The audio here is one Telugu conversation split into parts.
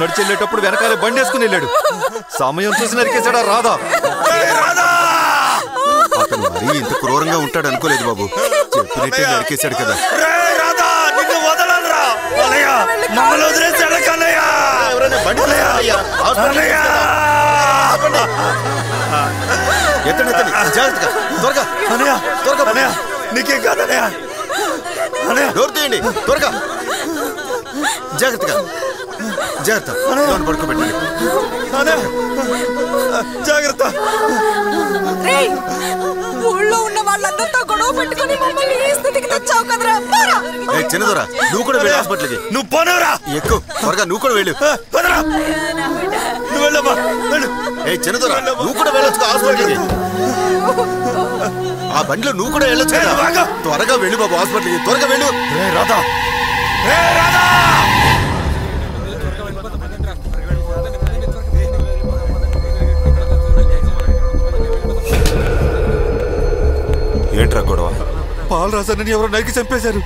నడిచి వెళ్ళేటప్పుడు వెనకాలే బండి వేసుకుని వెళ్ళాడు. సమయం చూసి నరికేశాడా రాధా. అతను మరీ ఇంత క్రూరంగా ఉంటాడు అనుకోలేదు బాబు. చెప్పినట్టే నరికేశాడు కదా. త్వరగా త్వరగా నీకేం కాదనయా. డోర్ తీయండి త్వరగా. జాగ్రత్తగా జాగ్రత్త. పడుకోబెట్టండి. జాగ్రత్త. ఊళ్ళో ఉన్న వాళ్ళందరితో గొడవ పెట్టుకుని మమ్మల్ని ఈ స్థితికి తెచ్చావు కదరా. చిన్నదొరా నువ్వు కూడా వెళ్ళి హాస్పిటల్కి. నువ్వు పోనవరా. ఎక్కువ త్వరగా నువ్వు కూడా వెళ్ళు. నువ్వు వెళ్ళమ్మా. చిన్నదొరా నువ్వు కూడా వెళ్ళొచ్చు హాస్పిటల్కి. ఆ బండిలో నువ్వు కూడా వెళ్ళొచ్చు కదా. త్వరగా వెళ్ళు బాబు హాస్పిటల్కి. త్వరగా వెళ్ళు. రాధా రాధా. ఏంట్రా గొడవ? పాలరాజాన్ని ఎవరో నరికి చంపేశారు.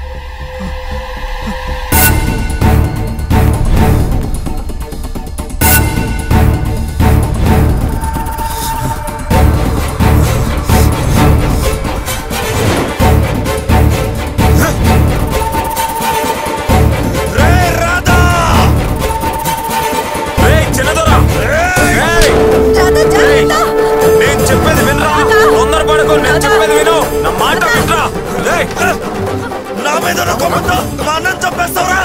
నేను చెప్పేది వినరా. తొందరపడకు. నేను చెప్పేది విను. నా మాట వినరా. నా మీద మా అన్నం చంపేస్తావరా.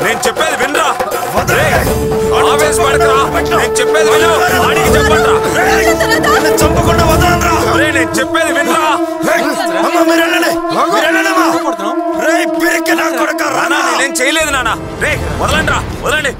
నేను చెప్పేది వినరా. ఆవేశపడకురా. నేను చెప్పేది విను. వాడికి చెప్పండిరా. చంపకుండా వదలరా. నేను చెప్పేది వినరా. నేనేం చేయలేదు నాన్న. రే వదలండి రా. వదలండి.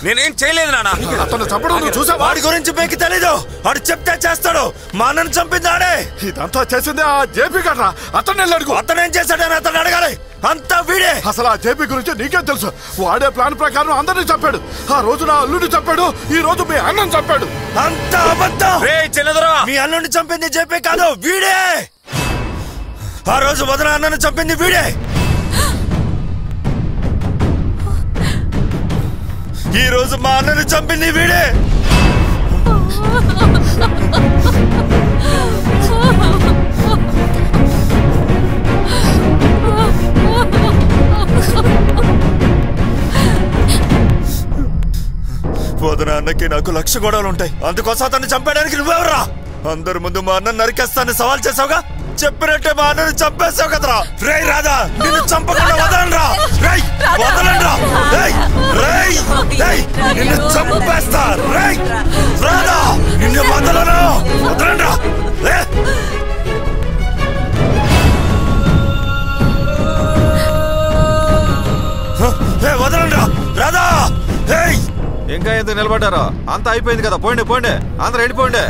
నేనేం చేయలేదు నాన్న. అతను చంపడం నువ్వు చూసా. వాడి గురించి మీకు తెలీదు. వాడు చెప్తే చేస్తాడు. మా అన్నను చంపిందాడే. ఇదంతా చేసింది ఆ జేపీ గడ్రా. అతన్ని అడుగు. అతనేం చేశాడని అతను అడగాలి. అంతా వీడే. అసలు ఆ జేపీ గురించి నీకేం తెలుసు? వాడే ప్లాన్ ప్రకారం అందరినీ చంపాడు. ఆ రోజు నా అల్లుడిని చంపాడు. ఈ రోజు మీ అన్నం చంపాడు. అంతా అబద్ధం. చిన్నదొరా మీ అల్లుడిని చంపింది జేపీ కాదు, వీడే. ఆ రోజు వదిన అన్నను చంపింది వీడే. ఈ రోజు మా అన్నను చంపింది వీడే. వదిన అన్నకి నాకు 1,00,000 గొడవలు ఉంటాయి. అందుకోసం అతన్ని చంపడానికి నువ్వెవరా? అందరి ముందు మా అన్న నరికేస్తాన్ని సవాల్ చేసావుగా. చెప్పినట్టే మా అన్నను చంపేసావు కదరా. రే రాధా నిన్ను చంపకుండా వదలండ్రా. వదలండ్రా. నిన్ను చంపేస్తా. రాధా నిన్ను వదలను. వదలండ్రా. వదలండ్రా. రాధా ఇంకా ఎందుకు నిలబడ్డారో? అంతా అయిపోయింది కదా. పోండి పోండి. అందరూ వెళ్ళిపోండి.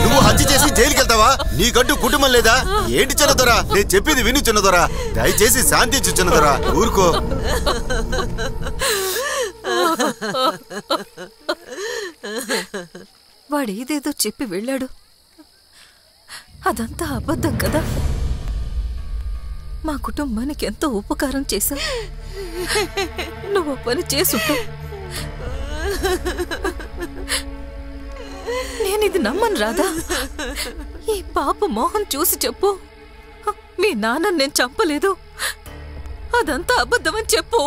నువ్వు హత్య చేసి జైలుకి వెళ్తావా? నీకంటూ కుటుంబం లేదా ఏంటి చిన్నదొరా? నేను చెప్పింది విను చిన్నదొరా. దయచేసి శాంతించు చిన్నదొరా. ఊరుకో. వాడేదేదో చెప్పి వెళ్ళాడు. అదంతా అబద్ధం కదా. మా కుటుంబానికి ఎంతో ఉపకారం చేశావు. నువ్వు పని చేసుంటావు. నేనిది నమ్మను రాధా. ఈ పాప మోహన్ చూసి చెప్పు. మీ నాన్న నేను చంపలేదు. అదంతా అబద్ధమని చెప్పు.